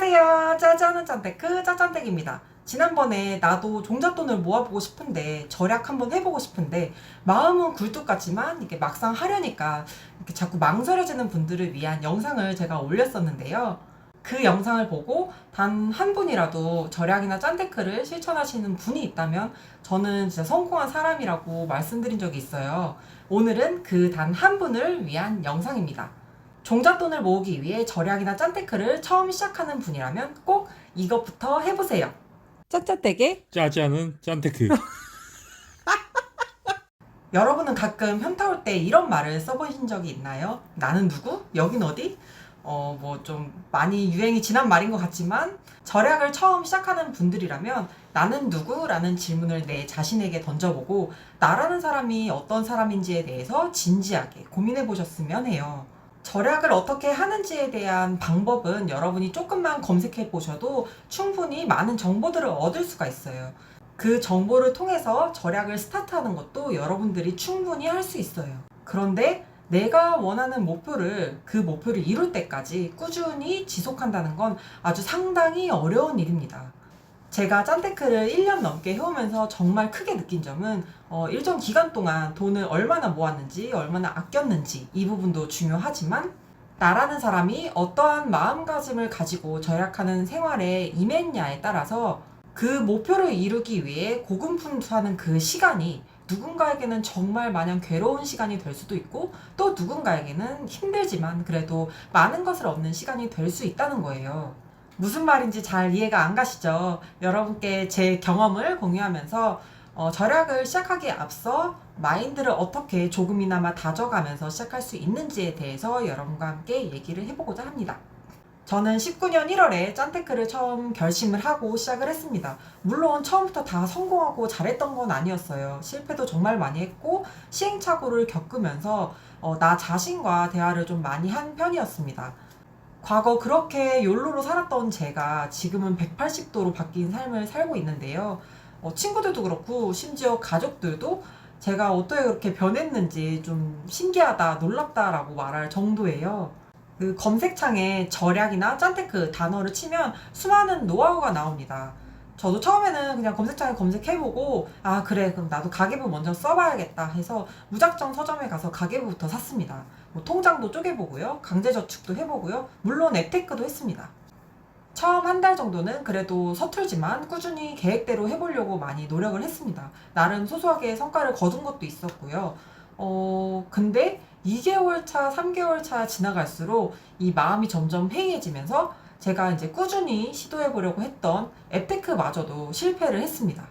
안녕하세요. 짜자는 짠테크 짜짠댁입니다. 지난번에 나도 종잣돈을 모아보고 싶은데 절약 한번 해보고 싶은데 마음은 굴뚝 같지만 이게 막상 하려니까 이렇게 자꾸 망설여지는 분들을 위한 영상을 제가 올렸었는데요. 그 영상을 보고 단 한 분이라도 절약이나 짠테크를 실천하시는 분이 있다면 저는 진짜 성공한 사람이라고 말씀드린 적이 있어요. 오늘은 그 단 한 분을 위한 영상입니다. 종잣돈을 모으기 위해 절약이나 짠테크를 처음 시작하는 분이라면 꼭 이것부터 해보세요. 짠짠떼게. 짜지 않은 짠테크. 여러분은 가끔 현타 올 때 이런 말을 써보신 적이 있나요? 나는 누구? 여긴 어디? 뭐 좀 많이 유행이 지난 말인 것 같지만 절약을 처음 시작하는 분들이라면 나는 누구? 라는 질문을 내 자신에게 던져보고 나라는 사람이 어떤 사람인지에 대해서 진지하게 고민해 보셨으면 해요. 절약을 어떻게 하는지에 대한 방법은 여러분이 조금만 검색해 보셔도 충분히 많은 정보들을 얻을 수가 있어요. 그 정보를 통해서 절약을 스타트하는 것도 여러분들이 충분히 할 수 있어요. 그런데 내가 원하는 그 목표를 이룰 때까지 꾸준히 지속한다는 건 아주 상당히 어려운 일입니다. 제가 짠테크를 1년 넘게 해오면서 정말 크게 느낀 점은 일정 기간 동안 돈을 얼마나 모았는지, 얼마나 아꼈는지 이 부분도 중요하지만 나라는 사람이 어떠한 마음가짐을 가지고 절약하는 생활에 임했냐에 따라서 그 목표를 이루기 위해 고군분투하는 그 시간이 누군가에게는 정말 마냥 괴로운 시간이 될 수도 있고 또 누군가에게는 힘들지만 그래도 많은 것을 얻는 시간이 될 수 있다는 거예요. 무슨 말인지 잘 이해가 안 가시죠? 여러분께 제 경험을 공유하면서 절약을 시작하기에 앞서 마인드를 어떻게 조금이나마 다져가면서 시작할 수 있는지에 대해서 여러분과 함께 얘기를 해보고자 합니다. 저는 19년 1월에 짠테크를 처음 결심을 하고 시작을 했습니다. 물론 처음부터 다 성공하고 잘했던 건 아니었어요. 실패도 정말 많이 했고 시행착오를 겪으면서 나 자신과 대화를 좀 많이 한 편이었습니다. 과거 그렇게 욜로로 살았던 제가 지금은 180도로 바뀐 삶을 살고 있는데요. 친구들도 그렇고 심지어 가족들도 제가 어떻게 그렇게 변했는지 좀 신기하다, 놀랍다라고 말할 정도예요. 그 검색창에 절약이나 짠테크 단어를 치면 수많은 노하우가 나옵니다. 저도 처음에는 그냥 검색창에 검색해보고 아 그래 그럼 나도 가계부 먼저 써봐야겠다 해서 무작정 서점에 가서 가계부부터 샀습니다. 뭐 통장도 쪼개보고요. 강제저축도 해보고요. 물론 앱테크도 했습니다. 처음 한 달 정도는 그래도 서툴지만 꾸준히 계획대로 해보려고 많이 노력을 했습니다. 나름 소소하게 성과를 거둔 것도 있었고요. 근데 2개월 차, 3개월 차 지나갈수록 이 마음이 점점 해이해지면서 제가 이제 꾸준히 시도해보려고 했던 앱테크마저도 실패를 했습니다.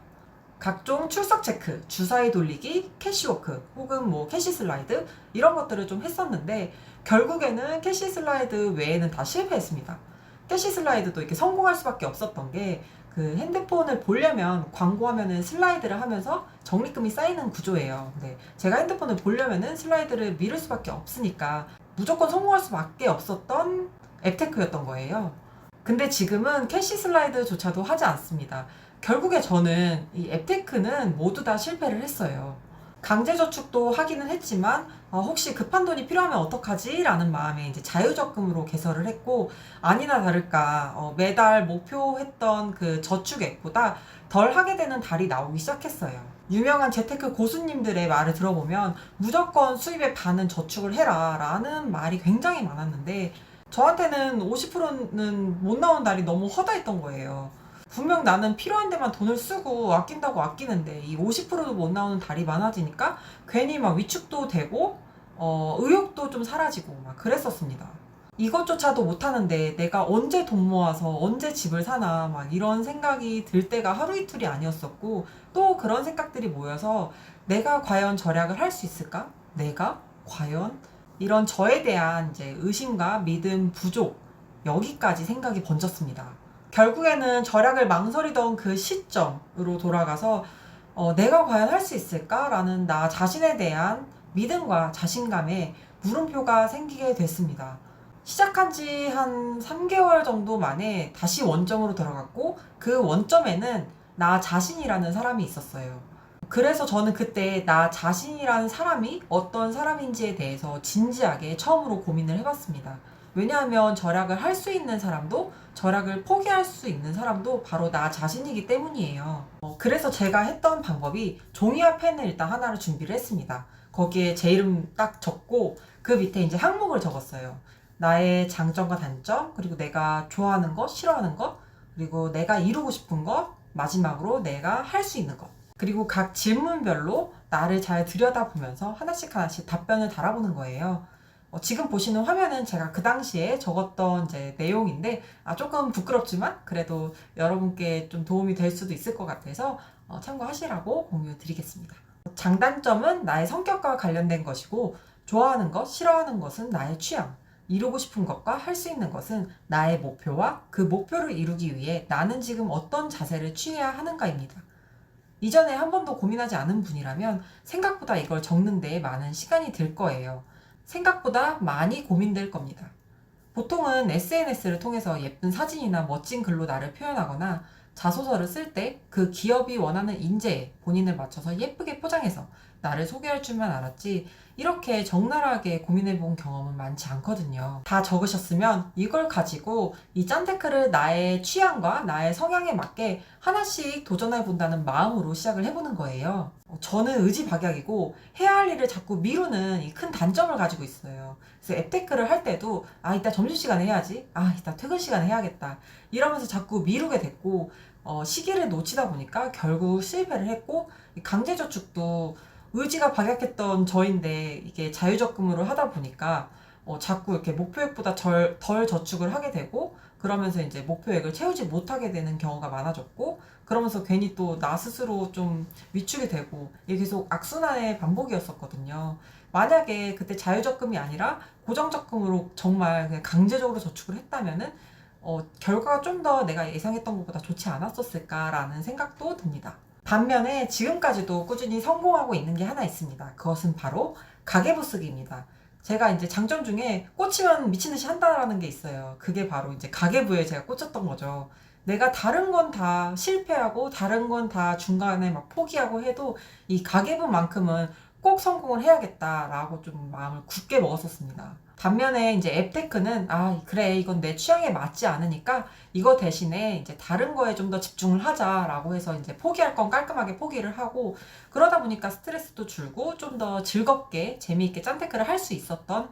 각종 출석 체크, 주사위 돌리기, 캐시워크, 혹은 뭐 캐시 슬라이드 이런 것들을 좀 했었는데 결국에는 캐시 슬라이드 외에는 다 실패했습니다. 캐시 슬라이드도 이렇게 성공할 수밖에 없었던 게 그 핸드폰을 보려면 광고하면은 슬라이드를 하면서 적립금이 쌓이는 구조예요. 근데 제가 핸드폰을 보려면은 슬라이드를 미룰 수밖에 없으니까 무조건 성공할 수밖에 없었던 앱테크였던 거예요. 근데 지금은 캐시 슬라이드조차도 하지 않습니다. 결국에 저는 이 앱테크는 모두 다 실패를 했어요. 강제저축도 하기는 했지만 혹시 급한 돈이 필요하면 어떡하지? 라는 마음에 이제 자유적금으로 개설을 했고 아니나 다를까 매달 목표했던 그 저축액보다 덜 하게 되는 달이 나오기 시작했어요. 유명한 재테크 고수님들의 말을 들어보면 무조건 수입의 반은 저축을 해라 라는 말이 굉장히 많았는데 저한테는 50%는 못 나온 달이 너무 허다했던 거예요. 분명 나는 필요한 데만 돈을 쓰고 아낀다고 아끼는데 이 50%도 못 나오는 달이 많아지니까 괜히 막 위축도 되고 의욕도 좀 사라지고 막 그랬었습니다. 이것조차도 못하는데 내가 언제 돈 모아서 언제 집을 사나 막 이런 생각이 들 때가 하루 이틀이 아니었었고 또 그런 생각들이 모여서 내가 과연 절약을 할 수 있을까? 내가 과연? 이런 저에 대한 이제 의심과 믿음 부족 여기까지 생각이 번졌습니다. 결국에는 절약을 망설이던 그 시점으로 돌아가서 내가 과연 할 수 있을까라는 나 자신에 대한 믿음과 자신감에 물음표가 생기게 됐습니다. 시작한 지 한 3개월 정도 만에 다시 원점으로 돌아갔고 그 원점에는 나 자신이라는 사람이 있었어요. 그래서 저는 그때 나 자신이라는 사람이 어떤 사람인지에 대해서 진지하게 처음으로 고민을 해봤습니다. 왜냐하면 절약을 할 수 있는 사람도 절약을 포기할 수 있는 사람도 바로 나 자신이기 때문이에요. 그래서 제가 했던 방법이 종이와 펜을 일단 하나를 준비를 했습니다. 거기에 제 이름 딱 적고 그 밑에 이제 항목을 적었어요. 나의 장점과 단점, 그리고 내가 좋아하는 것, 싫어하는 것, 그리고 내가 이루고 싶은 것, 마지막으로 내가 할 수 있는 것. 그리고 각 질문별로 나를 잘 들여다보면서 하나씩 하나씩 답변을 달아보는 거예요. 지금 보시는 화면은 제가 그 당시에 적었던 이제 내용인데, 조금 부끄럽지만 그래도 여러분께 좀 도움이 될 수도 있을 것 같아서 참고하시라고 공유 드리겠습니다. 장단점은 나의 성격과 관련된 것이고, 좋아하는 것, 싫어하는 것은 나의 취향, 이루고 싶은 것과 할 수 있는 것은 나의 목표와 그 목표를 이루기 위해 나는 지금 어떤 자세를 취해야 하는가입니다. 이전에 한 번도 고민하지 않은 분이라면 생각보다 이걸 적는 데에 많은 시간이 들 거예요. 생각보다 많이 고민될 겁니다. 보통은 SNS를 통해서 예쁜 사진이나 멋진 글로 나를 표현하거나 자소서를 쓸 때 그 기업이 원하는 인재에 본인을 맞춰서 예쁘게 포장해서 나를 소개할 줄만 알았지, 이렇게 적나라하게 고민해 본 경험은 많지 않거든요. 다 적으셨으면 이걸 가지고 이 짠테크를 나의 취향과 나의 성향에 맞게 하나씩 도전해 본다는 마음으로 시작을 해보는 거예요. 저는 의지박약이고 해야 할 일을 자꾸 미루는 이 큰 단점을 가지고 있어요. 그래서 앱테크를 할 때도 이따 점심시간에 해야지, 이따 퇴근 시간에 해야겠다 이러면서 자꾸 미루게 됐고, 시기를 놓치다 보니까 결국 실패를 했고, 강제저축도 의지가 박약했던 저인데 이게 자유적금으로 하다 보니까 자꾸 이렇게 목표액보다 덜 저축을 하게 되고, 그러면서 이제 목표액을 채우지 못하게 되는 경우가 많아졌고, 그러면서 괜히 또 나 스스로 좀 위축이 되고, 이게 계속 악순환의 반복이었었거든요. 만약에 그때 자유적금이 아니라 고정적금으로 정말 그냥 강제적으로 저축을 했다면은 결과가 좀 더 내가 예상했던 것보다 좋지 않았었을까라는 생각도 듭니다. 반면에 지금까지도 꾸준히 성공하고 있는 게 하나 있습니다. 그것은 바로 가계부 쓰기입니다. 제가 이제 장점 중에 꽂히면 미친 듯이 한다라는 게 있어요. 그게 바로 이제 가계부에 제가 꽂혔던 거죠. 내가 다른 건 다 실패하고 다른 건 다 중간에 막 포기하고 해도 이 가계부만큼은 꼭 성공을 해야겠다라고 좀 마음을 굳게 먹었었습니다. 반면에 이제 앱테크는 그래, 이건 내 취향에 맞지 않으니까 이거 대신에 이제 다른 거에 좀 더 집중을 하자라고 해서 이제 포기할 건 깔끔하게 포기를 하고, 그러다 보니까 스트레스도 줄고 좀 더 즐겁게 재미있게 짠테크를 할 수 있었던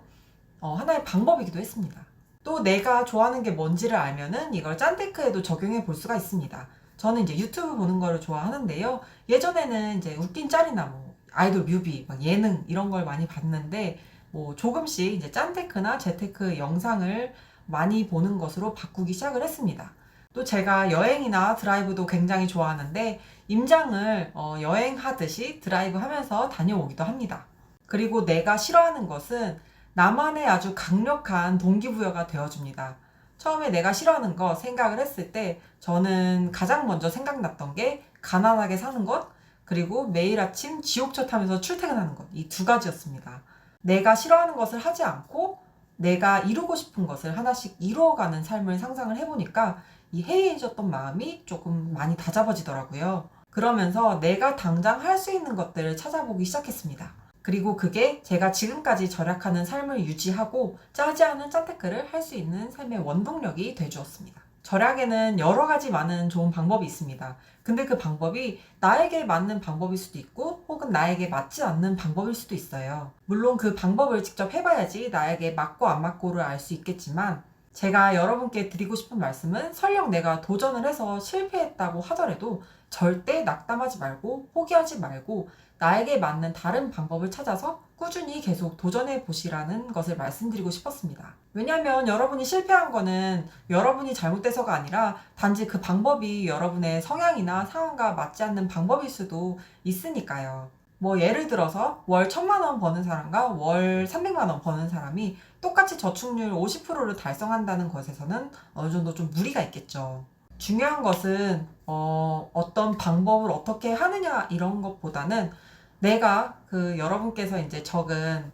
하나의 방법이기도 했습니다. 또 내가 좋아하는 게 뭔지를 알면은 이걸 짠테크에도 적용해 볼 수가 있습니다. 저는 이제 유튜브 보는 거를 좋아하는데요. 예전에는 이제 웃긴 짤이나 뭐 아이돌 뮤비, 막 예능 이런 걸 많이 봤는데, 뭐 조금씩 이제 짠테크나 재테크 영상을 많이 보는 것으로 바꾸기 시작을 했습니다. 또 제가 여행이나 드라이브도 굉장히 좋아하는데, 임장을 여행하듯이 드라이브 하면서 다녀오기도 합니다. 그리고 내가 싫어하는 것은 나만의 아주 강력한 동기부여가 되어줍니다. 처음에 내가 싫어하는 거 생각을 했을 때 저는 가장 먼저 생각났던 게 가난하게 사는 것, 그리고 매일 아침 지옥철 타면서 출퇴근하는 것, 이 두 가지였습니다. 내가 싫어하는 것을 하지 않고 내가 이루고 싶은 것을 하나씩 이루어가는 삶을 상상을 해보니까 이 해이해졌던 마음이 조금 많이 다잡아지더라고요. 그러면서 내가 당장 할 수 있는 것들을 찾아보기 시작했습니다. 그리고 그게 제가 지금까지 절약하는 삶을 유지하고 짜지 않은 짠테크를 할 수 있는 삶의 원동력이 되주었습니다. 절약에는 여러 가지 많은 좋은 방법이 있습니다. 근데 그 방법이 나에게 맞는 방법일 수도 있고 혹은 나에게 맞지 않는 방법일 수도 있어요. 물론 그 방법을 직접 해봐야지 나에게 맞고 안 맞고를 알 수 있겠지만, 제가 여러분께 드리고 싶은 말씀은 설령 내가 도전을 해서 실패했다고 하더라도 절대 낙담하지 말고 포기하지 말고 나에게 맞는 다른 방법을 찾아서 꾸준히 계속 도전해 보시라는 것을 말씀드리고 싶었습니다. 왜냐하면 여러분이 실패한 거는 여러분이 잘못돼서가 아니라 단지 그 방법이 여러분의 성향이나 상황과 맞지 않는 방법일 수도 있으니까요. 뭐 예를 들어서 월 1,000만 원 버는 사람과 월 300만 원 버는 사람이 똑같이 저축률 50%를 달성한다는 것에서는 어느 정도 좀 무리가 있겠죠. 중요한 것은 어떤 방법을 어떻게 하느냐 이런 것보다는 내가 여러분께서 이제 적은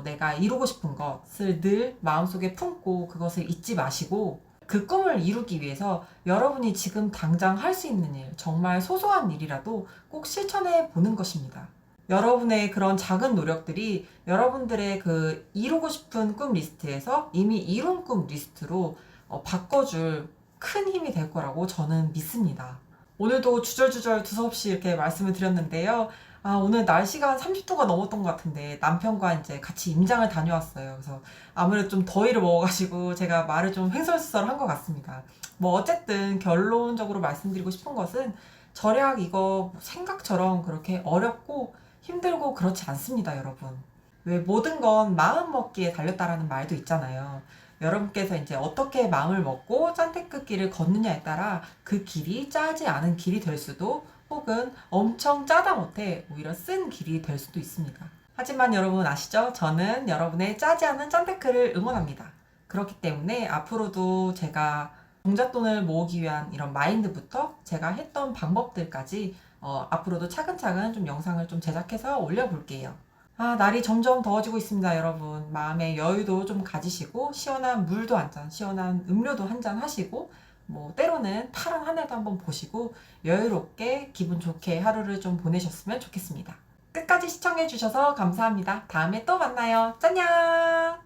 내가 이루고 싶은 것을 늘 마음속에 품고 그것을 잊지 마시고, 그 꿈을 이루기 위해서 여러분이 지금 당장 할 수 있는 일, 정말 소소한 일이라도 꼭 실천해 보는 것입니다. 여러분의 그런 작은 노력들이 여러분들의 그 이루고 싶은 꿈 리스트에서 이미 이룬 꿈 리스트로 바꿔줄 큰 힘이 될 거라고 저는 믿습니다. 오늘도 주절주절 두서없이 이렇게 말씀을 드렸는데요. 오늘 날씨가 30도가 넘었던 것 같은데 남편과 이제 같이 임장을 다녀왔어요. 그래서 아무래도 좀 더위를 먹어가지고 제가 말을 좀 횡설수설한 것 같습니다. 뭐 어쨌든 결론적으로 말씀드리고 싶은 것은 절약 이거 생각처럼 그렇게 어렵고 힘들고 그렇지 않습니다, 여러분. 왜 모든 건 마음 먹기에 달렸다라는 말도 있잖아요. 여러분께서 이제 어떻게 마음을 먹고 짠테크 길을 걷느냐에 따라 그 길이 짜지 않은 길이 될 수도 혹은 엄청 짜다 못해 오히려 쓴 길이 될 수도 있습니다. 하지만 여러분 아시죠? 저는 여러분의 짜지 않은 짠테크를 응원합니다. 그렇기 때문에 앞으로도 제가 종잣돈을 모으기 위한 이런 마인드부터 제가 했던 방법들까지 앞으로도 차근차근 좀 영상을 좀 제작해서 올려볼게요. 날이 점점 더워지고 있습니다, 여러분. 마음의 여유도 좀 가지시고, 시원한 물도 한 잔, 시원한 음료도 한 잔 하시고, 뭐, 때로는 파란 하늘도 한번 보시고, 여유롭게 기분 좋게 하루를 좀 보내셨으면 좋겠습니다. 끝까지 시청해주셔서 감사합니다. 다음에 또 만나요. 짠냥!